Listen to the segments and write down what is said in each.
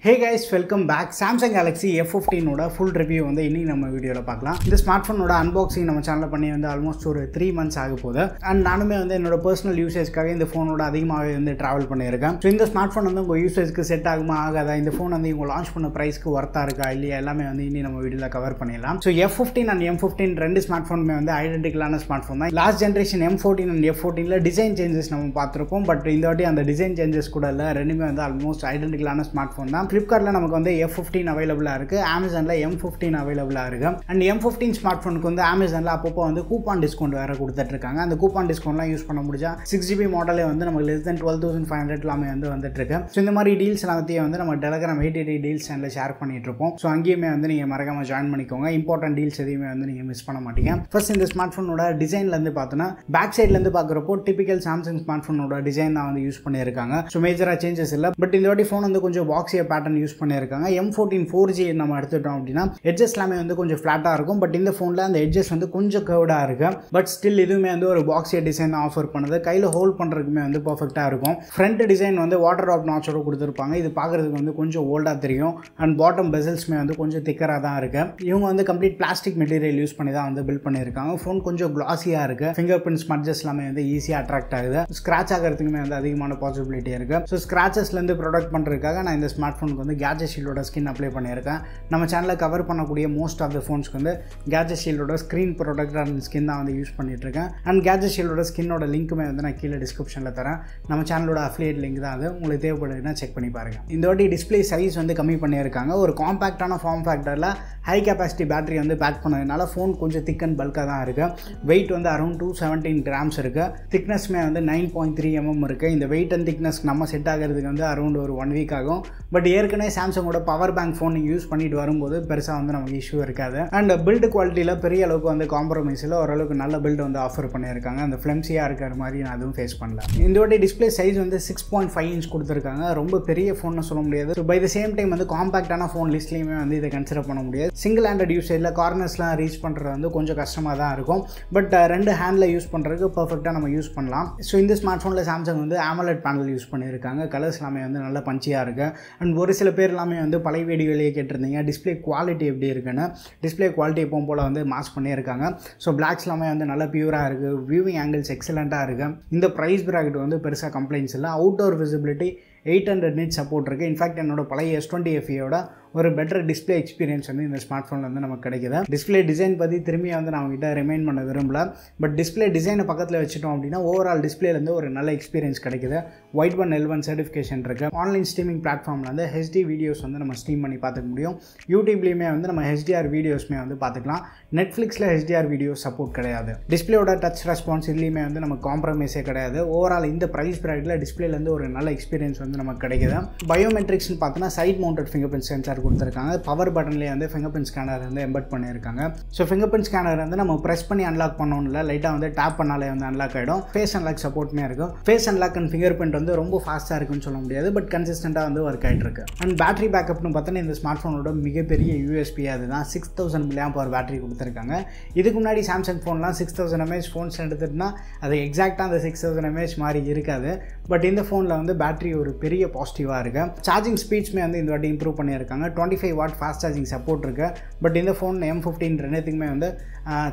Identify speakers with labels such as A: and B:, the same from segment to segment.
A: Hey guys, welcome back. Samsung Galaxy F15 ஓட full review வந்து இன்னைக்கு நம்ம வீடியோல பார்க்கலாம். இந்த ஸ்மார்ட்ஃபோன் ஓட அன்பாக்சிங் நம்ம சேனல்ல பண்ணி வந்து ஆல்மோஸ்ட் ஒரு 3 months ஆக போகுது. அண்ட் நானுமே வந்து என்னோட பர்சனல் யூசேஜ்க்காக இந்த ஃபோனோட அதிகமாகவே வந்து டிராவல் பண்ணியிருக்கேன். ஸோ இந்த ஸ்மார்ட்ஃபோன் வந்து உங்கள் யூசேஜ்க்கு செட் ஆகுமா ஆகாதா, இந்த ஃபோன் வந்து இவங்க லான்ச் பண்ண ப்ரைஸ்க்கு ஒர்த்தா இருக்கா இல்லையா எல்லாமே வந்து இன்னி நம்ம வீடியோவில் கவர் பண்ணிடலாம். ஸோ F15 அண்ட் M15 ரெண்டு ஸ்மார்ட்ஃபோனுமே வந்து ஐடென்டிக்கலான ஸ்மார்ட்ஃபோன் தான். லாஸ்ட் ஜென்ரேஷன் M14 அண்ட் F14ல டிசைன் சேஞ்சஸ் நம்ம பார்த்துருப்போம். பட் இந்த வாட்டி அந்த டிசைன் சேஞ்சஸ் கூட இல்லை, ரெண்டுமே வந்து ஆல்மோஸ்ட் ஐடென்டிக்கலான ஸ்மார்ட்ஃபோன் தான். ஃப்ளிப்கார்ட்டில் நமக்கு வந்து F15 அவைலபிளாக இருக்குது, அமேசானில் M15 அவைலபிளாக இருக்குது. அண்ட் M15 ஸ்மார்ட்ஃபோனுக்கு வந்து அமேசானில் அப்பப்போ வந்து கூப்பான் டிஸ்கவுண்ட் வேறு கொடுத்துட்ருக்காங்க. அந்த கூப்பான் டிஸ்கவுண்ட்லாம் யூஸ் பண்ண முடிஞ்சா 6GB மாடலே வந்து நமக்கு less than 12,500 எல்லாமே வந்து வந்துட்டுருக்கு. ஸோ இந்த மாதிரி டீல்ஸ் எல்லாத்தையும் வந்து நம்ம டெலகிராம் 880 டீல்ஸ் சேனலில் ஷேர் பண்ணிட்டு இருப்போம். ஸோ அங்கேயுமே வந்து நீங்கள் மறக்காமல் ஜாயின் பண்ணிக்கோங்க. இம்பார்ட்டன்ட் டீல்ஸ் எதையுமே வந்து நீங்கள் மிஸ் பண்ண மாட்டீங்க. ஃபர்ஸ்ட் இந்த ஸ்மார்ட்ஃபோனோட டிசைன்லேருந்து பார்த்தோன்னா பேக் சைட்லேருந்து பார்க்குறப்போ டிபிக்கல் சாம்சங் ஸ்மார்ட்ஃபோனோட டிசைன் தான் வந்து யூஸ் பண்ணியிருக்காங்க. ஸோ மேஜராக சேஞ்சஸ் இல்லை. பட் இந்த வாட்டி ஃபோன் வந்து கொஞ்சம் பாக்ஸியாக பேட்டர்ன் யூஸ் பண்ணியிருக்காங்க. M14 4G நம்ம எடுத்துட்டோம் அப்படின்னா எட்ஜஸ் எல்லாமே வந்து கொஞ்சம் ஃப்ளாட்டாக இருக்கும். பட் இந்த ஃபோனில் அந்த எட்ஜஸ் வந்து கொஞ்சம் கர்வ்டாக இருக்கு. பட் ஸ்டில் இதுவுமே வந்து ஒரு பாக்ஸியாக டிசைன் தான் ஆஃபர் பண்ணுது. கையில் ஹோல்ட் பண்ணுறதுக்குமே வந்து பர்ஃபெக்டாக இருக்கும். ஃப்ரண்ட் டிசைன் வந்து வாட்டர் ட்ராப் நாச்சோட கொடுத்துருப்பாங்க. இது பார்க்குறதுக்கு வந்து கொஞ்சம் ஓல்டாக தெரியும். அண்ட் பாட்டம் பெசல்ஸ்மே வந்து கொஞ்சம் திக்கராக தான் இருக்கு. இவங்க வந்து கம்ப்ளீட் பிளாஸ்டிக் மெட்டீரியல் யூஸ் பண்ணி தான் வந்து பில்ட் பண்ணியிருக்காங்க. ஃபோன் கொஞ்சம் கிளாஸியாக இருக்கு. ஃபிங்கர் பிரிண்ட் ஸ்மட்ஜஸ் எல்லாமே வந்து ஈஸியாக அட்ராக்ட் ஆகுது. ஸ்க்ராட்ச் ஆகிறதுக்குமே வந்து அதிகமான பாசிபிலிட்டி இருக்கு. ஸோ ஸ்க்ராச்சஸ்லேருந்து ப்ரொடக்ட் பண்ணுறதுக்காக நான் இந்த ஸ்மார்ட் ஃபோனுக்கு வந்து கேட்ஜெட் ஷீல்டோட ஸ்கின் அப்ளை பண்ணியிருக்கேன். நம்ம சேனலில் கவர் பண்ணக்கூடிய மோஸ்ட் ஆஃப் த ஃபோன்ஸ்க்கு வந்து கேட்ஜெட் ஷீல்டோட ஸ்க்ரீன் ப்ரொடக்டர் அண்ட் ஸ்கின் தான் வந்து யூஸ் பண்ணிட்டு இருக்கேன். அண்ட் கேட்ஜெட் ஷீல்டோட ஸ்கின்னோட லிங்க்குமே வந்து நான் கீழே டிஸ்கிரிப்ஷனில் தரேன். நம்ம சேனலோட அஃபிலியேட் லிங்க் தான் அது. உங்களுக்கு தேவைப்படுதுன்னா செக் பண்ணி பாருங்க. இந்த வாட்டி டிஸ்பிளே சைஸ் வந்து கம்மி பண்ணியிருக்காங்க. ஒரு காம்பாக்டான ஃபார்ம் ஃபேக்டரில் ஹை கெப்பாசிட்டி பேட்டரி வந்து பேக் பண்ணதுனால ஃபோன் கொஞ்சம் திக் அண்ட் பல்காக தான் இருக்குது. வெயிட் வந்து அரௌண்ட் 217 grams இருக்குது. திக்னஸ்மே வந்து 9.3 mm இருக்குது. இந்த வெயிட் அண்ட் திக்னஸ் நம்ம செட் ஆகிறதுக்கு வந்து அரௌண்ட் ஒரு 1 week ஆகும். பட் ஏற்கனவே சாம்சங்கோட பவர் பேங்க் ஃபோன் நீங்கள் யூஸ் பண்ணிட்டு வரும்போது பெருசாக வந்து நமக்கு இஷ்யூ இருக்காது. அண்ட் பில்டு குவாலிட்டியில் பெரிய அளவுக்கு வந்து காம்ப்ரமைஸில் ஓரளவுக்கு நல்ல பில்டு வந்து ஆஃபர் பண்ணியிருக்காங்க. அந்த ஃப்ளெம்ஸியாக இருக்கிற மாதிரி நான் அதுவும் ஃபேஸ் பண்ணல. இந்த வாட்டி டிஸ்பிளே சைஸ் வந்து 6.5 inch கொடுத்துருக்காங்க. ரொம்ப பெரிய ஃபோன்னு சொல்ல முடியாது. So by the same time வந்து காம்பாக்டான ஃபோன் லிஸ்ட்லேயுமே வந்து இதை கன்சிடர் பண்ண முடியாது. சிங்கிள் ஹேண்டட் யூசேஜில் கார்னர்ஸ்லாம் ரீச் பண்ணுறது வந்து கொஞ்சம் கஷ்டமாக தான் இருக்கும். பட் ரெண்டு ஹேண்டில் யூஸ் பண்ணுறதுக்கு பர்ஃபெக்டாக நம்ம யூஸ் பண்ணலாம். ஸோ இந்த ஸ்மார்ட் ஃபோனில் சாம்சங் வந்து AMOLED பேனல் யூஸ் பண்ணியிருக்காங்க. கலர்ஸ் எல்லாமே வந்து நல்ல பஞ்சியாக இருக்குது. அண்ட் ஒரு சில பேர் எல்லாமே வந்து பழைய வீடியோலேயே கேட்டிருந்தீங்க டிஸ்பிளே குவாலிட்டி எப்படி இருக்குன்னு. டிஸ்பிளே குவாலிட்டி எப்பவும் போல் வந்து மாஸ் பண்ணியிருக்காங்க. ஸோ பிளாக்ஸ் எல்லாமே வந்து நல்ல பியூராக இருக்குது. வியூவிங் ஆங்கிள்ஸ் எக்ஸலண்ட்டாக இருக்குது. இந்த ப்ரைஸ் ப்ராக்கெட் வந்து பெருசாக கம்ப்ளைண்ட்ஸ் இல்லை. அவுட்டோர் விசிபிலிட்டி 800 nits சப்போர்ட் இருக்குது. இன்ஃபேக்ட் என்னோட பழைய S20 FEயோட ஒரு பெட்டர் டிஸ்பிளே எக்ஸ்பீரியன்ஸ் வந்து இந்த ஸ்மார்ட் ஃபோனில் வந்து நமக்கு கிடைக்குது. டிஸ்பிளே டிசைன் பற்றி திரும்பி வந்து நான் உங்ககிட்ட ரிமைண்ட் பண்ண விரும்பல. பட் டிஸ்பிளே டிசைனை பக்கத்தில் வச்சுட்டோம் அப்படின்னா ஓவரால் டிஸ்பிளேலேருந்து ஒரு நல்ல எக்ஸ்பீரியன்ஸ் கிடைக்குது. White 1 L1 சர்டிஃபிகேஷன் இருக்குது. ஆன்லைன் ஸ்ட்ரீமிங் பிளாட்ஃபார்மில் வந்து HD வீடியோஸ் வந்து நம்ம ஸ்ட்ரீம் பண்ணி பார்த்துக்க முடியும். யூடியூப்லேயுமே வந்து நம்ம HDR வீடியோஸ்மே வந்து பார்த்துக்கலாம். நெட்ஃப்ளிக்ஸில் HDR வீடியோஸ் சப்போர்ட் கிடையாது. டிஸ்பிளேயோட டச் ரெஸ்பான்ஸ் இதுலேயுமே வந்து நமக்கு காம்ப்ரமைஸே கிடையாது. ஓவரால் இந்த ப்ரைஸ் ப்ராக்கெட்டில் டிஸ்பிளேலேருந்து ஒரு நல்ல எக்ஸ்பீரியன்ஸ் வந்து நமக்கு கிடைக்குது. பயோமெட்ரிக்ஸ்னு பார்த்தோன்னா side mounted finger print sensor கொடுத்துருக்காங்க. பவர் பட்டன்லேயே வந்து ஃபிங்கர் பிரிண்ட் ஸ்கேனர் வந்து எம்பெட் பண்ணியிருக்காங்க. ஸோ ஃபிங்கர் பிரிண்ட் ஸ்கேனர் வந்து நம்ம ப்ரெஸ் பண்ணி அன்லாக் பண்ணணும் இல்லை, லைட்டாக வந்து டேப் பண்ணாலே வந்து அன்லாக் ஆகிடும். ஃபேஸ் அன்லாக் சப்போர்ட்மே இருக்கும். Face unlock and finger print வந்து ரொம்ப ஃபாஸ்ட்டாக இருக்குன்னு சொல்ல முடியாது. பட் கன்சிஸ்டண்ட்டாக வந்து ஒர்க் ஆகிட்டு இருக்கு. அண்ட் பேட்டரி பேக்கப்னு பார்த்தோன்னா இந்த ஸ்மார்ட் ஃபோனோட மிகப்பெரிய USP அதுதான். 6000 mAh பேட்டரி கொடுத்துருக்காங்க. இதுக்கு முன்னாடி சாம்சங் ஃபோன்லாம் 6000 mAh ஃபோன்ஸ் எடுத்துட்டுனா அது எக்ஸாக்டாக அந்த 6000 mAh மாதிரி இருக்காது. பட் இந்த ஃபோனில் வந்து பேட்டரி ஒரு பெரிய பாசிட்டிவாக இருக்குது. சார்ஜிங் ஸ்பீட்ஸ்மே வந்து இந்த வாட்டி இம்ப்ரூவ் பண்ணியிருக்காங்க. 25 watt ஃபாஸ்ட் சார்ஜிங் சப்போர்ட் இருக்குது. பட் இந்த ஃபோன் M15 ரெண்டுத்துக்குமே வந்து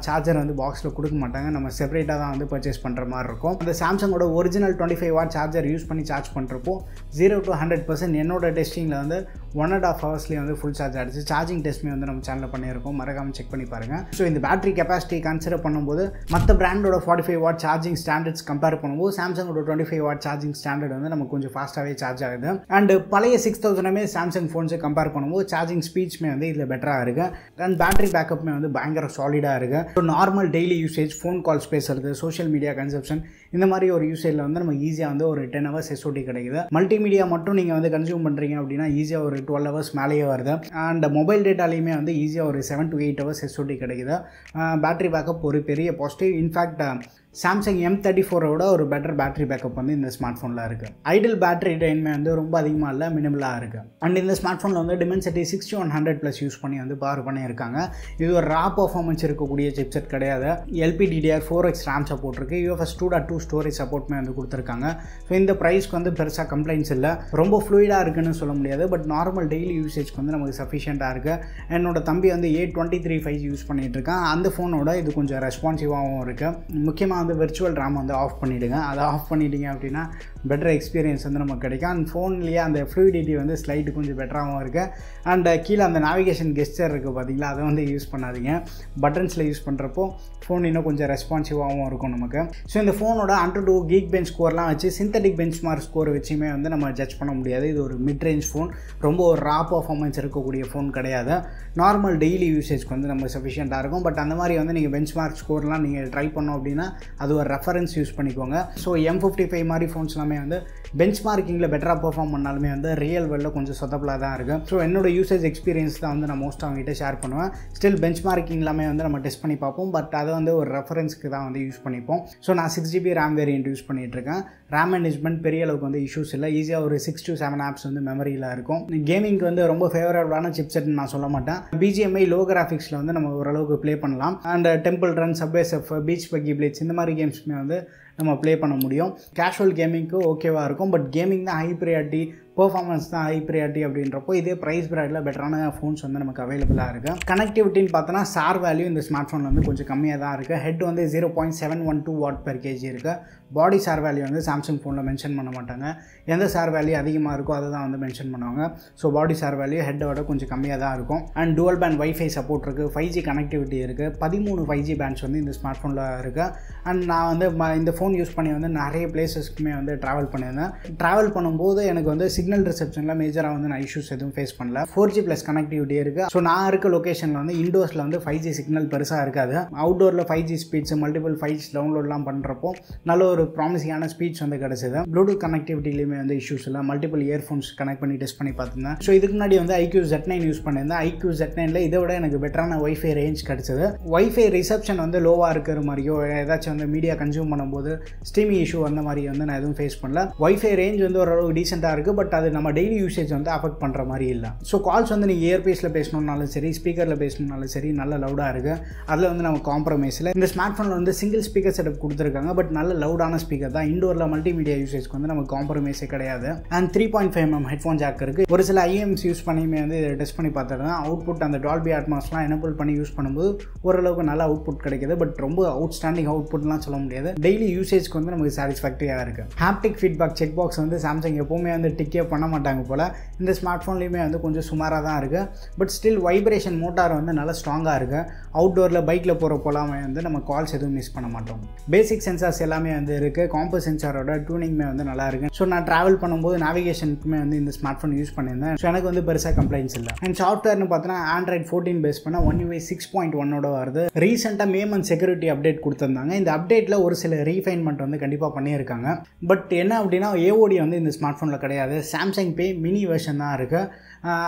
A: சார்ஜர் வந்து பாக்ஸில் கொடுக்க மாட்டாங்க. நம்ம செப்பரேட்டாக தான் வந்து பர்ச்சேஸ் பண்ணுற மாதிரி இருக்கும். அந்த சாம்சங்கோட ஒரிஜினல் 25 watt சார்ஜர் யூஸ் பண்ணி சார்ஜ் பண்ணுறப்போ 0 to 100% என்னோட டெஸ்டிங்கில் வந்து 1.5 hours வந்து ஃபுல் சார்ஜ் ஆகிடுச்சு. சார்ஜிங் டெஸ்ட்மே வந்து நம்ம சேனலில் பண்ணியிருக்கோம். மறக்காமல் செக் பண்ணி பாருங்கள். ஸோ இந்த பேட்டரி கெப்பாசிட்டி கன்சிடர் பண்ணும்போது மற்ற பிராண்டோட 45 watt சார்ஜிங் ஸ்டாண்டர்ட்ஸ் கம்பேர் பண்ணும்போது சாம்சங்கோட 25 watt சார்ஜிங் ஸ்டாண்டர்ட் வந்து நமக்கு கொஞ்சம் ஃபாஸ்ட்டாகவே சார்ஜ் ஆகுது. அண்ட் பழைய 6000 சாம்சங் ஃபோன்ஸை கம்பேர் பண்ணும்போது சார்ஜிங் ஸ்பீட்ஸ்மே வந்து இதில் பெட்டராக இருக்குது. அண்ட் பேட்டரி பேக்கப்மே வந்து பயங்கர சாலிடாக இருக்குது. So normal daily usage, phone calls பேசுறது, சோஷியல் மீடியா கன்சப்ஷன், இந்த மாதிரி ஒரு யூசேஜில் வந்து நம்ம ஈஸியாக வந்து ஒரு 10 hours SOT கிடைக்குது. மல்டிமீடியா மட்டும் நீங்கள் வந்து கன்சியூம் பண்ணுறீங்க அப்படின்னா ஈஸியாக ஒரு 12 hours மேலேயே வருது. அண்ட் மொபைல் டேட்டாலையுமே வந்து ஈஸியாக ஒரு 7 to 8 hours SOT கிடைக்குது. பேட்டரி பேக்கப் ஒரு பெரிய பாசிட்டிவ். இன்ஃபேக்ட் சாம்சங் M34ஓட ஒரு பெட்டர் பேட்டரி பேக்கப் வந்து இந்த ஸ்மார்ட் ஃபோனில் இருக்குது. ஐடில் பேட்டரி டைமே வந்து ரொம்ப அதிகமாக இல்லை, மினிமலாக இருக்குது. அண்ட் இந்த ஸ்மார்ட் ஃபோனில் வந்து Dimensity 6100+ யூஸ் பண்ணி வந்து பவர் பண்ணியிருக்காங்க. இது ஒரு ரா பர்ஃபார்மன்ஸ் இருக்கக்கூடிய சிப்செட் கிடையாது. LPDDR4X RAM சப்போர்ட் இருக்குது. UFS 2.2 ஸ்டோரேஜ் சப்போர்ட்மே வந்து கொடுத்துருக்காங்க. ஸோ இந்த ப்ரைஸ்க்கு வந்து பெருசாக கம்ப்ளைண்ட்ஸ் இல்லை. ரொம்ப ஃப்ளூயிடாக இருக்குன்னு சொல்ல முடியாது, பட் நார்மல் டெய்லி யூசேஜ்க்கு வந்து நமக்கு சஃபிஷியண்ட்டாக இருக்குது. என்னோட தம்பி வந்து A23 5G யூஸ் பண்ணிகிட்டு இருக்கான். அந்த ஃபோனோட இது கொஞ்சம் ரெஸ்பான்சிவாகவும் இருக்குது. முக்கியமாக வந்து விர்ச்சுவல் RAM வந்து ஆஃப் பண்ணிவிடுங்க. அதை ஆஃப் பண்ணிட்டீங்க அப்படின்னா பெட்டர் எக்ஸ்பீரியன்ஸ் வந்து நமக்கு கிடைக்கும். அண்ட் ஃபோன்லேயே அந்த ஃப்ளூயிடிட்டி வந்து ஸ்லைட்டு கொஞ்சம் பெட்டராகவும் இருக்குது. அண்ட் கீழே அந்த நேவிகேஷன் கெஸ்டர் இருக்குது பார்த்தீங்களா, அதை வந்து யூஸ் பண்ணாதீங்க. பட்டன்ஸில் யூஸ் பண்ணுறப்போ ஃபோன் இன்னும் கொஞ்சம் ரெஸ்பான்சிவாகவும் இருக்கும் நமக்கு. ஸோ இந்த ஃபோனோட Antutu Geekbench ஸ்கோர்லாம் வச்சு சிந்தட்டிக் பெஞ்ச்மார்க் ஸ்கோர் வச்சுமே வந்து நம்ம ஜட்ஜ் பண்ண முடியாது. இது ஒரு மிட் ரேஞ்ச் ஃபோன், ரொம்ப ஒரு ரா பர்ஃபார்மன்ஸ் இருக்கக்கூடிய ஃபோன் கிடையாது. நார்மல் டெய்லி யூசேஜ்க்கு வந்து நம்ம சஃபிஷியண்ட்டாக இருக்கும். பட் அந்த மாதிரி வந்து நீங்கள் பெஞ்ச்மார்க் ஸ்கோர்லாம் நீங்கள் ட்ரை பண்ணோம் அப்படின்னா அது ஒரு ரெஃபரன்ஸ் யூஸ் பண்ணிக்கோங்க. ஸோ M55 மாதிரி ஃபோன்ஸ் எல்லாமே வந்து பெஞ்ச்மார்க்கிங்கில் பெட்டராக பெர்ஃபார்ம் பண்ணாலுமே வந்து ரியல் வேர்ல்டில் கொஞ்சம் சொதப்பலாக தான் இருக்குது. ஸோ என்னோட யூசேஜ் எக்ஸ்பீரியன்ஸ் தான் வந்து நான் மோஸ்ட் அவங்ககிட்ட ஷேர் பண்ணுவேன். ஸ்டில் பெஞ்ச்மார்க்கிங் எல்லாமே வந்து நம்ம டெஸ்ட் பண்ணி பார்ப்போம். பட் அதை வந்து ஒரு ரெஃபரன்ஸ்க்கு தான் வந்து யூஸ் பண்ணிப்போம். ஸோ நான் 6GB RAM வேரியன்ட் யூஸ் பண்ணிகிட்ருக்கேன். RAM மேனேஜ்மெண்ட் பெரிய அளவுக்கு வந்து இஷ்யூஸ் இல்லை. ஈஸியாக ஒரு 6 to 7 ஆப்ஸ் வந்து மெமரியில் இருக்கும். கேமிங்க்கு வந்து ரொம்ப ஃபேவரபிளான சிப்செட்னு நான் சொல்ல மாட்டேன். BGMI லோ கிராஃபிக்ஸில் வந்து நம்ம ஓரளவுக்கு ப்ளே பண்ணலாம். And temple run, subway surf, beach பக்கி பிளேட்ஸ் இந்த மாதிரி கேம்ஸுமே வந்து நம்ம ப்ளே பண்ண முடியும். கேஷுவல் கேமிங்க்கு ஓகேவாக இருக்கும். பட் கேமிங் தான் ஹை ப்ரியாரிட்டி, பெர்ஃபார்மன்ஸ் தான் ஹை ப்ரியாரிட்டி அப்படின்றப்போ இதே ப்ரைஸ் ப்ராண்டில் பெட்டரான ஃபோன்ஸ் வந்து நமக்கு அவைலபிளாக இருக்குது. கனெக்டிவிட்டின்னு பார்த்தோன்னா சார் வேல்யூ இந்த ஸ்மார்ட் ஃபோனில் வந்து கொஞ்சம் கம்மியாக தான் இருக்குது. ஹெட் வந்து 0.712 Watt/kg இருக்குது. பாடி சார் வேல்யூ வந்து சாம்சங் ஃபோனில் மென்ஷன் பண்ண மாட்டாங்க. எந்த சார் வேல்யூ அதிகமாக இருக்கோ அதை தான் வந்து மென்ஷன் பண்ணுவாங்க. ஸோ பாடி சார் வேல்யூ ஹெட்டோட கொஞ்சம் கம்மியாக தான் இருக்கும். And dual band WiFi support இருக்குது. 5G கனெக்டிவிட்டி இருக்குது. 13 5G பேண்ட்ஸ் வந்து இந்த ஸ்மார்ட் ஃபோனில் இருக்குது. அண்ட் நான் வந்து இந்த ஃபோன் யூஸ் பண்ணி வந்து நிறைய பிளேசஸ்க்குமே வந்து ட்ராவல் பண்ணியிருந்தேன். ட்ராவல் பண்ணும்போது எனக்கு வந்து சிக்னல் ரிசப்ஷனில் மேஜராக வந்து நான் இஷ்யூஸ் எதுவும் ஃபேஸ் பண்ணல. 4G+ கனெக்டிவிட்டி இருக்குது. ஸோ நான் இருக்க லொக்கேஷனில் வந்து இண்டோர்ஸில் வந்து 5G சிக்னல் பெருசாக இருக்காது. அவுட்டோரில் 5G ஸ்பீட்ஸ், மல்டிபிள் 5G டவுன்லோட்லாம் பண்ணுறப்போ நல்ல ஒரு ப்ராமிசிங்கான ஸ்பீட்ஸ் வந்து கிடச்சிது. ப்ளூடூத் கனெக்டிவிட்டிலையுமே வந்து இஷ்யூஸ் இல்லை. மல்டிபிள் இயர்ஃபோன்ஸ் கனெக்ட் பண்ணி டெஸ்ட் பண்ணி பார்த்துருந்தேன். ஸோ இதுக்கு முன்னாடி வந்து IQ Z9 யூஸ் பண்ணியிருந்தேன். IQ Z9ல இதை விட எனக்கு பெட்டரான வைஃபை ரேஞ்ச் கிடச்சிது. வைஃபை ரிசப்ஷன் வந்து லோவாக இருக்கிற மாதிரியோ ஏதாச்சும் வந்து மீடியா கன்சியூம் பண்ணும்போது ஸ்ட்ரீமிங் இஷ்யூ அந்த மாதிரி வந்து நான் எதுவும் ஃபேஸ் பண்ணல. வைஃபை ரேஞ்ச் வந்து ஓரளவு டீசெண்டாக இருக்குது. பட் அது நம்ம டெய்லி யூசேஜ் வந்து அஃபெக்ட் பண்ணுற மாதிரி இல்லை. ஸோ கால்ஸ் வந்து நீங்கள் இயர்பீஸில் பேசணுன்னாலும் சரி, ஸ்பீக்கரில் பேசணுன்னாலும் சரி, நல்ல லவுடாக இருக்குது. அதில் வந்து நம்ம காம்ப்ரமைஸில் இந்த ஸ்மார்ட் ஃபோனில் வந்து சிங்கிள் ஸ்பீக்கர் செட்டப் கொடுத்துருக்காங்க. பட் நல்ல லவுடான ஸ்பீக்கர் தான். இண்டோரில் மல்டிமீடியா யூசேஜ்க்கு வந்து நம்ம காம்ப்ரமைஸே கிடையாது. அண்ட் 3.5mm ஹெட்ஃபோன் ஜாக் இருக்குது. ஒரு சில IEMs யூஸ் பண்ணியுமே வந்து இதை டெஸ்ட் பண்ணி பார்த்துருந்தேன். அவுட்புட் அந்த டால்பி அட்மாஸ்லாம் எனபிள் பண்ணி யூஸ் பண்ணும்போது ஓரளவுக்கு நல்ல அவுட்புட் கிடைக்கிது. பட் ரொம்ப அவுட்ஸ்டாண்டிங் அவுட்புட்லாம் சொல்ல முடியாது. டெய்லி யூசேஜ்க்கு வந்து நமக்கு சாட்டிஸ்ஃபேக்டரியாக இருக்குது. ஹாப்டிக் ஃபீட்பேக் செக் பாக்ஸ் வந்து சாம்சங் எப்போவுமே வந்து டிக்கே பண்ண மாட்டாங்க போல். இந்த ஸ்மார்ட் ஃபோன்லேயுமே வந்து கொஞ்சம் சுமாராக தான் இருக்குது. பட் ஸ்டில் வைப்ரேஷன் மோட்டார் வந்து நல்லா ஸ்ட்ராங்காக இருக்குது. அவுட்டோரில் பைக்கில் போகிற போலாமே வந்து நம்ம கால்ஸ் எதுவும் மிஸ் பண்ண மாட்டோம். பேசிக் சென்சார்ஸ் எல்லாமே வந்து இருக்குது. காம்பஸ் சென்சாரோட டியூனிங்மே வந்து நல்லா இருக்குது. ஸோ நான் ட்ராவல் பண்ணும்போது நேவிகேஷனுக்குமே வந்து இந்த ஸ்மார்ட் ஃபோன் யூஸ் பண்ணியிருந்தேன். ஸோ எனக்கு வந்து பெருசாக கம்ப்ளைண்ட்ஸ் இல்லை. அண்ட் சாஃப்ட்வேர்னு பார்த்தோன்னா Android 14 பேஸ் பண்ண One UI 6.1ஓட வருது. ரீசெண்டாக மே மந்த் செக்யூரிட்டி அப்டேட் கொடுத்துருந்தாங்க. இந்த அப்டேட்டில் ஒரு சில ரீஃபைன்மெண்ட் வந்து கண்டிப்பாக பண்ணியிருக்காங்க. பட் என்ன அப்படின்னா AOD வந்து இந்த ஸ்மார்ட் ஃபோனில் கிடையாது. சாம்சங் பே மினி வெர்ஷன் தான் இருக்குது.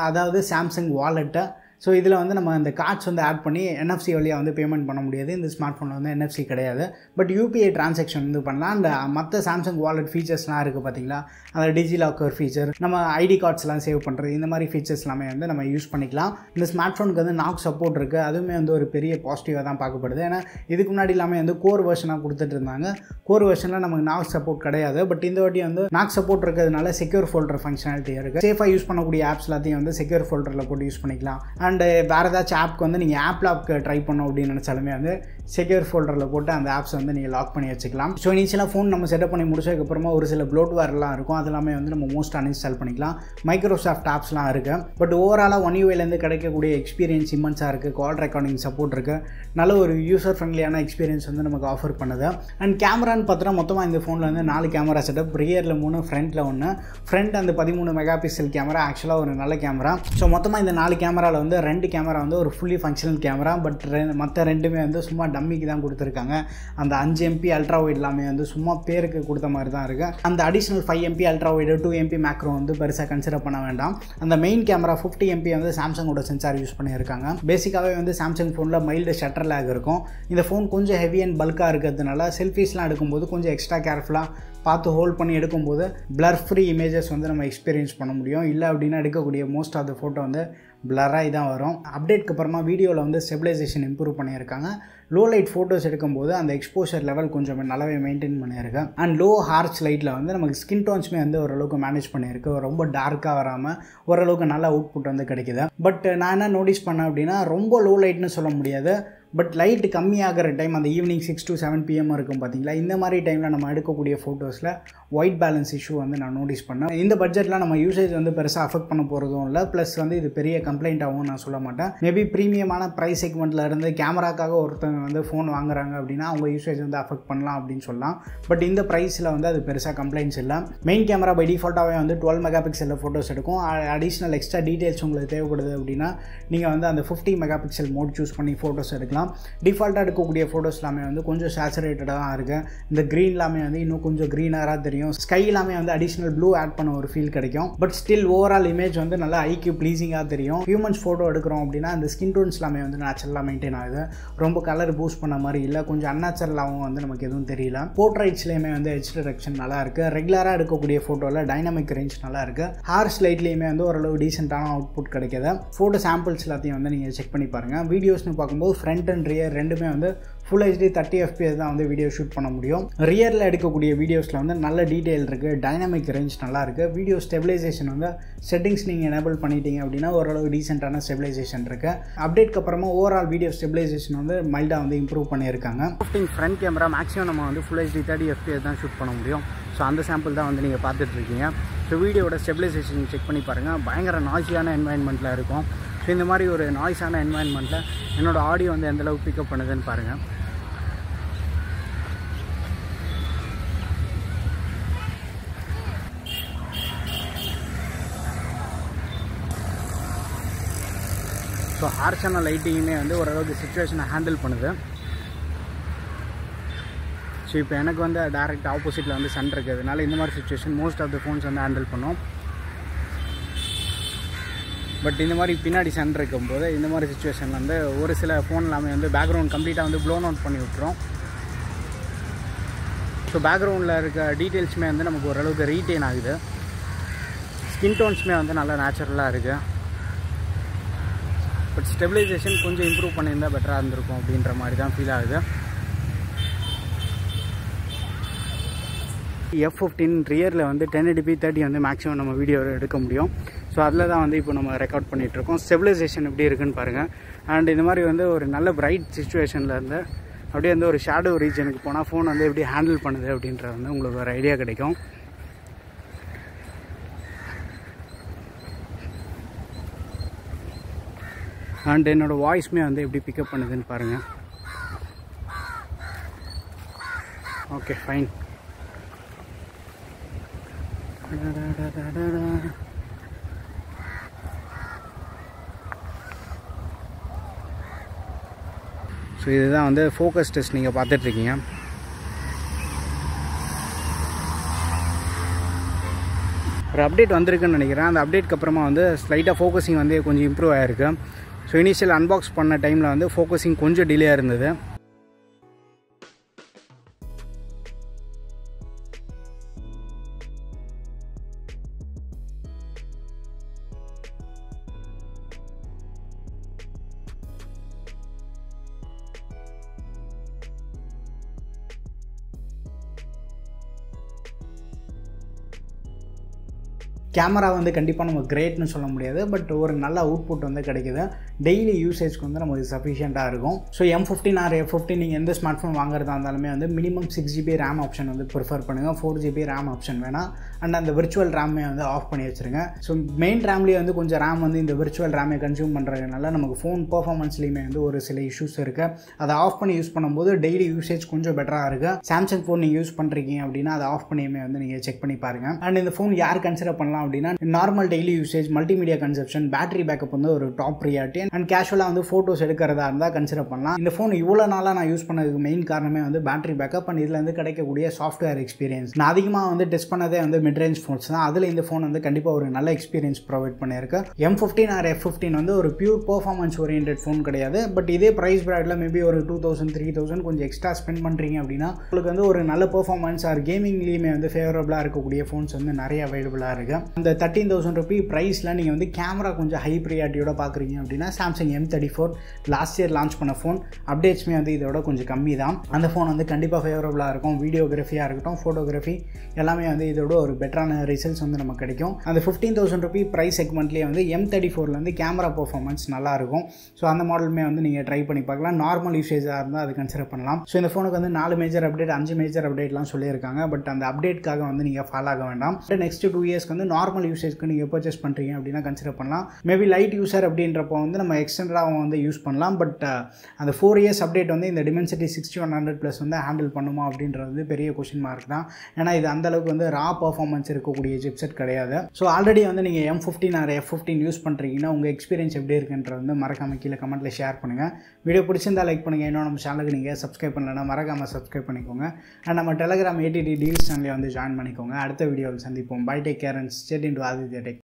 A: அதாவது சாம்சங் வாலெட்டை. ஸோ இதில் வந்து நம்ம அந்த கார்ட்ஸ் வந்து ஆட் பண்ணி NFC வழியாக வந்து பேமெண்ட் பண்ண முடியாது. இந்த ஸ்மார்ட் ஃபோனில் வந்து NFC கிடையாது. பட் UPI டிரான்சாக்ஷன் வந்து பண்ணலாம். அந்த மற்ற சாம்சங் வாலெட் ஃபீச்சர்ஸ்லாம் இருக்குது பார்த்தீங்களா, அந்த டிஜிலாக்கர் ஃபீச்சர், நம்ம ID கார்ட்ஸ்லாம் சேவ் பண்ணுறது, இந்த மாதிரி ஃபீச்சர்ஸ் எல்லாமே வந்து நம்ம யூஸ் பண்ணிக்கலாம். இந்த ஸ்மார்ட் ஃபோனுக்கு வந்து நாக் சப்போர்ட் இருக்குது. அதுவுமே வந்து ஒரு பெரிய பாசிட்டிவாக தான் பார்க்கப்படுது. ஏன்னா இதுக்கு முன்னாடி எல்லாமே வந்து கோர் வெர்ஷனாக கொடுத்துட்டு இருந்தாங்க. கோர் வெர்ஷனில் நமக்கு நாக் சப்போர்ட் கிடையாது. பட் இந்த வாட்டி வந்து நாக் சப்போர்ட் இருக்கிறதுனால செக்யூர் ஃபோல்டர் ஃபங்க்ஷனாலிட்டி இருக்குது. சேஃபாக யூஸ் பண்ணக்கூடிய ஆப்ஸ் எல்லாத்தையும் வந்து செக்யூர் ஃபோல்டரில் போட்டு யூஸ் பண்ணிக்கலாம். அண்ட் வேறு ஏதாச்சும் ஆப்க்கு வந்து நீங்கள் ஆப்க்கு ட்ரை பண்ணோம் அப்படின்னு நினச்சாலுமே வந்து செக்யூர் ஃபோல்டரில் போட்டு அந்த ஆப்ஸை வந்து நீங்கள் லாக் பண்ணி வச்சுக்கலாம். ஸோ இனிஷியலாக ஃபோன் நம்ம செட்டப் பண்ணி முடிச்சதுக்கப்புறமா ஒரு சில ப்ளோட்வேர்லாம் இருக்கும். அது எல்லாமே வந்து நம்ம மோஸ்ட் அன்இன்ஸ்டால் பண்ணிக்கலாம். மைக்ரோசாஃப்ட் ஆப்ஸ்லாம் இருக்குது. பட் ஓவராலாக One UIலேருந்து கிடைக்கக்கூடிய எக்ஸ்பீரியன்ஸ் இம்மன்ஸாக இருக்குது. கால் ரெக்கார்டிங் சப்போர்ட் இருக்குது. நல்ல ஒரு யூசர் ஃப்ரெண்ட்லியான எக்ஸ்பீரியன்ஸ் வந்து நமக்கு ஆஃபர் பண்ணுது. அண்ட் கேமரான்னு பார்த்தோன்னா மொத்தமாக இந்த ஃபோனில் வந்து 4 கேமரா செட்டப். ரியரில் 3, ஃப்ரண்ட்டில் 1. ஃப்ரண்ட் அந்த 13 மெகா பிக்சல் கேமரா ஆக்சுவலாக ஒரு நல்ல கேமரா. ஸோ மொத்தமாக இந்த 4 கேமராவில் வந்து வந்து 2 கேமரா வந்து ஒரு ஃபுல்லி ஃபங்க்ஷனல் கேமரா. பட் மற்ற ரெண்டுமே வந்து சும்மா டம்மிக்கு தான் கொடுத்துருக்காங்க. அந்த 5 MP அல்ட்ரா வைட் எல்லாமே வந்து சும்மா பேருக்கு கொடுத்த மாதிரி தான் இருக்குது. அந்த additional 5 MP ultra wide 2 MP macro வந்து பெருசாக கன்சிடர் பண்ண வேண்டாம். அந்த மெயின் கேமரா 50 MP வந்து சாம்சங்கோட சென்சார் யூஸ் பண்ணியிருக்காங்க. பேசிக்காகவே வந்து சாம்சங் ஃபோனில் மைல்டு ஷட்டர் லேக் இருக்கும். இந்த ஃபோன் கொஞ்சம் ஹெவி அண்ட் பல்காக இருக்கிறதுனால செல்ஃபீஸ்லாம் எடுக்கும்போது கொஞ்சம் எக்ஸ்ட்ரா கேர்ஃபுல்லாக பார்த்து ஹோல்ட் பண்ணி எடுக்கும்போது பிளர் ஃப்ரீ இமேஜஸ் வந்து நம்ம எக்ஸ்பீரியன்ஸ் பண்ண முடியும். இல்லை அப்படின்னா எடுக்கக்கூடிய மோஸ்ட் ஆஃப் த ஃபோட்டோ வந்து பிளராகி தான் வரும். அப்டேட்க்கு அப்புறமா வீடியோவில் வந்து ஸ்டெபிலைசேஷன் இம்ப்ரூவ் பண்ணியிருக்காங்க. லோ லைட் ஃபோட்டோஸ் எடுக்கும்போது அந்த எக்ஸ்போஷர் லெவல் கொஞ்சம் நல்லாவே மெயின்டைன் பண்ணியிருக்கேன். அண்ட் லோ ஹார்ச் லைட்டில் வந்து நமக்கு ஸ்கின் டோன்ஸுமே வந்து ஓரளவுக்கு மேனேஜ் பண்ணியிருக்கு. ரொம்ப டார்க்காக வராமல் ஓரளவுக்கு நல்ல அவுட்புட் வந்து கிடைக்குது. பட் நான் என்ன நோட்டீஸ் பண்ணேன் அப்படின்னா ரொம்ப லோ லைட்னு சொல்ல முடியாது. பட் லைட் கம்மியாகிற டைம் அந்த ஈவினிங் 6 to 7 PM இருக்கும் பார்த்தீங்களா, இந்த மாதிரி டைமில் நம்ம எடுக்கக்கூடிய ஃபோட்டோஸில் ஒயிட் பேலன்ஸ் இஷ்யூ வந்து நான் நோட்டீஸ் பண்ணேன். இந்த பட்ஜெட்டில் நம்ம யூசேஜ் வந்து பெருசாக அஃபெக்ட் பண்ண போகிறதும் இல்லை. ப்ளஸ் வந்து இது பெரிய கம்ப்ளைண்ட்டாகவும் நான் சொல்ல மாட்டேன். மேபி ப்ரீமியமான ப்ரைஸ் செக்மெண்ட்டில் இருந்து கேமராக்காக ஒருத்தவங்க வந்து ஃபோன் வாங்குறாங்க அப்படின்னா அவங்க யூசேஜ் வந்து அஃபெக்ட் பண்ணலாம் அப்படின்னு சொல்லலாம். பட் இந்த ப்ரைஸில் வந்து அது பெருசாக கம்ப்ளைண்ட்ஸ் இல்லை. மெயின் கேமரா பை டிஃபால்ட்டாகவே வந்து 12 MP ஃபோட்டோஸ் எடுக்கும். அடிஷ்னல் எக்ஸ்ட்ரா டீட்டெயில்ஸ் உங்களுக்கு தேவைப்படுது அப்படின்னா நீங்கள் வந்து அந்த 50 MP மோட் சூஸ் பண்ணி ஃபோட்டோஸ் எடுக்கலாம். டிஃபால்ட்டாக எடுக்கக்கூடிய ஃபோட்டோஸ் எல்லாமே வந்து கொஞ்சம் சேச்சுரேட்டடாக தான் இருக்குது. இந்த க்ரீன் எல்லாமே வந்து இன்னும் கொஞ்சம் க்ரீனராக தெரியும். ஸ்கை எல்லாமே வந்து அடிஷ்னல் ப்ளூ ஆட் பண்ண ஒரு ஃபீல் கிடைக்கும். பட் ஸ்டில் ஓவரால் இமேஜ் வந்து நல்லா ஐக்கு ப்ளீஸிங்காக தெரியும். ஹியூமன்ஸ் ஃபோட்டோ எடுக்கிறோம் அப்படின்னா அந்த ஸ்கின் டோன்ஸ் எல்லாமே வந்து நேச்சுரலாக மெயின்டைன் ஆகுது. ரொம்ப கலர் பூஸ்ட் பண்ண மாதிரி இல்லை, கொஞ்சம் அன்நேச்சுரலாகவும் வந்து நமக்கு எதுவும் தெரியல. போர்ட்ரைட்ஸ்லேயுமே வந்து எட்ஜ் டிரெக்ஷன் நல்லா இருக்குது. ரெகுலராக எடுக்கக்கூடிய ஃபோட்டோவில் டைனமிக் ரேஞ்ச் நல்லா இருக்குது. ஹார்ஸ் லைட்லேயுமே வந்து ஓரளவு டீசெண்டான அவுட்புட் கிடைக்கிது. ஃபோட்டோ சாம்பிள்ஸ் எல்லாத்தையும் வந்து நீங்கள் செக் பண்ணி பாருங்கள். வீடியோஸ்னு பார்க்கும்போது ஃப்ரண்ட் அண்ட் ரியர் ரெண்டுமே வந்து ஃபுல் HD 30 FPS தான் வந்து வீடியோ ஷூட் பண்ண முடியும். ரியரில் எடுக்கக்கூடிய வீடியோஸில் வந்து நல்ல டீட்டெயில் இருக்குது. டைனமிக் ரேஞ்ச் நல்லா இருக்குது. வீடியோ ஸ்டெபிலைசேஷன் வந்து செட்டிங்ஸ் நீங்கள் எனேபிள் பண்ணிட்டீங்க அப்படின்னா ஓரளவு டீசெண்டான ஸ்டெபிலைசேஷன் இருக்குது. அப்டேட்க்கு அப்புறமா ஓவரால் வீடியோ ஸ்டெபிலைசேஷன் வந்து மைல்டாக வந்து இம்ப்ரூவ் பண்ணியிருக்காங்க. ஃப்ரண்ட் கேமரா மேக்ஸிமம் நம்ம வந்து ஃபுல் HD 30 FPS தான் ஷூட் பண்ண முடியும். ஸோ அந்த சாம்பிள் தான் வந்து நீங்கள் பார்த்துட்ருக்கீங்க. ஸோ வீடியோட ஸ்டெபிலைசேஷன் செக் பண்ணி பாருங்கள். பயங்கர நாய்ஸியான என்வாயன்மெண்ட்டில் இருக்கும். ஸோ இந்த மாதிரி ஒரு நாய்ஸான என்வாயன்மெண்ட்டில் என்னோடய ஆடியோ வந்து எந்தளவுக்கு பிக்கப் பண்ணுதுன்னு பாருங்கள். ஸோ ஹார்ஷான லைட்டிங்குமே வந்து ஓரளவுக்கு சிச்சுவேஷனை ஹேண்டில் பண்ணுது. ஸோ இப்போ எனக்கு வந்து டேரெக்ட் ஆப்போசிட்டில் வந்து சன் இருக்கிறதுனால இந்த மாதிரி situation most of the phones வந்து ஹேண்டில் பண்ணும். பட் இந்த மாதிரி பின்னாடி சன் இருக்கும்போது இந்த மாதிரி சிச்சுவேஷனில் வந்து ஒரு சில ஃபோன் எல்லாமே வந்து பேக்ரவுண்ட் கம்ப்ளீட்டாக வந்து ப்ளோன் அவுட் பண்ணி விட்டுரும். ஸோ பேக்ரவுண்டில் இருக்க டீட்டெயில்ஸுமே வந்து நமக்கு ஓரளவுக்கு ரீட்டைன் ஆகுது. ஸ்கின் டோன்ஸுமே வந்து நல்லா நேச்சுரலாக இருக்குது. பட் ஸ்டெபிலைசேஷன் கொஞ்சம் இம்ப்ரூவ் பண்ணியிருந்தால் பெட்டராக இருந்திருக்கும் அப்படின்ற மாதிரி தான் ஃபீல் ஆகுது. F15 ரியரில் வந்து 1080p 30 வந்து மேக்ஸிமம் நம்ம வீடியோ எடுக்க முடியும். ஸோ அதில் தான் வந்து இப்போ நம்ம ரெக்கார்ட் பண்ணிகிட்ருக்கோம். ஸ்டெபிலைசேஷன் எப்படி இருக்குன்னு பாருங்கள். அண்ட் இந்த மாதிரி வந்து ஒரு நல்ல பிரைட் சிச்சுவேஷனில் இருந்து அப்படியே வந்து ஒரு ஷேடோ ரீஜனுக்கு போனால் ஃபோன் வந்து எப்படி ஹேண்டில் பண்ணுது அப்படின்ற வந்து உங்களுக்கு ஒரு ஐடியா கிடைக்கும். அண்ட் என்னோடய வாய்ஸுமே வந்து எப்படி பிக்கப் பண்ணுதுன்னு பாருங்கள். Okay fine. ஸோ இதுதான் வந்து ஃபோக்கஸ் டெஸ்ட் நீங்கள் பார்த்துட்ருக்கீங்க. ஒரு அப்டேட் வந்திருக்குன்னு நினைக்கிறேன். அந்த அப்டேட்க்கு அப்புறமா வந்து ஸ்லைட்டாக ஃபோக்கஸிங் வந்து கொஞ்சம் இம்ப்ரூவ் ஆகிருக்கு. ஸோ இனிஷியல் அன்பாக்ஸ் பண்ண டைமில் வந்து ஃபோக்கஸிங் கொஞ்சம் டிலேயாக இருந்தது. கேமரா வந்து கண்டிப்பாக நம்ம கிரேட்னு சொல்ல முடியாது. பட் ஒரு நல்ல அவுட்புட் வந்து கிடைக்குது. டெய்லி யூசேஜ்க்கு வந்து நமக்கு சஃபிஷியண்ட்டாக இருக்கும். ஸோ M15 ஆர் F15 நீங்கள் எந்த ஸ்மார்ட் ஃபோன் வாங்குறதா இருந்தாலுமே வந்து மினிமம் 6GB ரேம் ஆப்ஷன் வந்து ப்ரிஃபர் பண்ணுங்கள். 4GB ரேம் ஆப்ஷன் வேணாம். அண்ட் அந்த விர்ச்சுவல் ரேமே வந்து ஆஃப் பண்ணி வச்சுருங்க. ஸோ மெயின் ரேம்லேயே வந்து கொஞ்சம் ரேம் வந்து இந்த விர்ச்சுவல் ரேமை கன்சியூம் பண்ணுறதுனால நமக்கு ஃபோன் பர்ஃபார்மன்ஸ்லேயுமே வந்து ஒரு சில இஷ்யூஸ் இருக்குது. அதை ஆஃப் பண்ணி யூஸ் பண்ணும்போது டெய்லி யூசேஜ் கொஞ்சம் பெட்டராக இருக்குது. சாம்சங் ஃபோன் நீங்கள் யூஸ் பண்ணுறீங்க அப்படின்னா அதை ஆஃப் பண்ணியுமே வந்து நீங்கள் செக் பண்ணி பாருங்கள். அண்ட் இந்த ஃபோன் யார் கன்சிடர் பண்ணலாம் அப்படின்னா normal daily usage, multimedia consumption, battery backup வந்து ஒரு டாப் ப்ரியாரிட்டி அண்ட் கேஷுவலாக வந்து ஃபோட்டோஸ் எடுக்கிறதா இருந்தால் கன்சிடர் பண்ணலாம். இந்த ஃபோன் இவ்வளோ நாளாக நான் யூஸ் பண்ணதுக்கு மெயின் காரணமே வந்து பேட்டரி பேக்கப் அண்ட் இதில் வந்து கிடைக்கக்கூடிய சாஃப்ட்வேர் எக்ஸ்பீரியன்ஸ். நான் அதிகமாக வந்து டெஸ்ட் பண்ணதே வந்து மிட் ரேஞ்ச் ஃபோன்ஸ் தான். அதில் இந்த ஃபோன் வந்து கண்டிப்பாக ஒரு நல்ல எக்ஸ்பீரியன்ஸ் ப்ரொவைட் பண்ணியிருக்கு. M15 ஆர் F15 வந்து ஒரு பியூர் பர்ஃபார்மன்ஸ் ஓரியன்ட் ஃபோன் கிடையாது. பட் இதே ப்ரைஸ் ப்ராக்கெட்டில் மேபி ஒரு 2000 3000 கொஞ்சம் எக்ஸ்ட்ரா ஸ்பெண்ட் பண்ணுறீங்க அப்படின்னா உங்களுக்கு வந்து ஒரு நல்ல பர்ஃபார்மன்ஸ் ஆர் கேமிங்லேயுமே வந்து ஃபேவரபுளாக இருக்கக்கூடிய ஃபோன்ஸ் வந்து நிறைய அவைலபிளாக இருக்குது. அந்த 13,000 ரூபி ப்ரைஸில் நீங்கள் வந்து கேமரா கொஞ்சம் ஹை ப்ரியாரிட்டியோட பார்க்குறீங்க அப்படின்னா Samsung M34 last year launch பண்ண ஃபோன். அப்டேட்ஸ்மே வந்து இதோட கொஞ்சம் கம்மி தான். அந்த ஃபோன் வந்து கண்டிப்பாக ஃபேவரபுளாக இருக்கும். வீடியோகிராஃபியாக இருக்கட்டும், ஃபோட்டோகிராஃபி எல்லாமே வந்து இதோட ஒரு பெட்டரான ரிசல்ட்ஸ் வந்து நமக்கு கிடைக்கும். அந்த 15,000 ரூபி ப்ரைஸ் செக்மெண்ட்லேயே வந்து M34 வந்து கேமரா பர்ஃபார்மன்ஸ் நல்லாயிருக்கும். ஸோ அந்த மாடலுமே வந்து நீங்கள் ட்ரை பண்ணி பார்க்கலாம். நார்மல் யூசேஜாக இருந்தால் அது கன்சிடர் பண்ணலாம். ஸோ இந்த ஃபோனுக்கு வந்து 4 மேஜர் அப்டேட் 5 மேஜர் அப்டேட்லாம் சொல்லியிருக்காங்க. பட் அந்த அப்டேட்காக வந்து நீங்கள் ஃபாலோ ஆக வேண்டாம். நெக்ஸ்ட் 2 இயர்ஸ்க்கு வந்து நார்மல் யூசேஜ்க்கு நீங்கள் பர்ச்சேஸ் பண்ணுறீங்க அப்படின்னா கன்சிடர் பண்ணலாம். மேபி லைட் யூசர் அப்படின்றப்போ வந்து நம்ம எக்ஸ்டெண்டராக வந்து யூஸ் பண்ணலாம். பட் அந்த 4 இயர்ஸ் அப்டேட் வந்து இந்த Dimensity 6100+ வந்து ஹேண்டில் பண்ணுமா அப்படின்றது வந்து பெரிய கொஸ்டின் மார்க் தான். ஏன்னா இது அந்தளவுக்கு வந்து ரா பர்ஃபார்மன்ஸ் இருக்கக்கூடிய சிப்செட் கிடையாது. ஸோ ஆல்ரெடி வந்து நீங்கள் M15 ஆர் F15 யூஸ் பண்ணுறீங்கன்னா உங்கள் எக்ஸ்பீரியன்ஸ் எப்படி இருக்குன்றது வந்து மறக்காமல் கீழே கமெண்ட்டில் ஷேர் பண்ணுங்கள். வீடியோ பிடிச்சிருந்தால் லைக் பண்ணுங்கள். இன்னும் நம்ம சேனலுக்கு நீங்கள் சப்ஸ்கிரைப் பண்ணலைன்னா மறக்காமல் சப்ஸ்கிரைப் பண்ணிக்கோங்க. அண்ட் நம்ம டெலகிராம் ATT டீல்ஸ் சேனலில் வந்து ஜாயின் பண்ணிக்கோங்க. அடுத்த வீடியோவில் சந்திப்போம். Bye, take care and stay tuned to Aditya tech.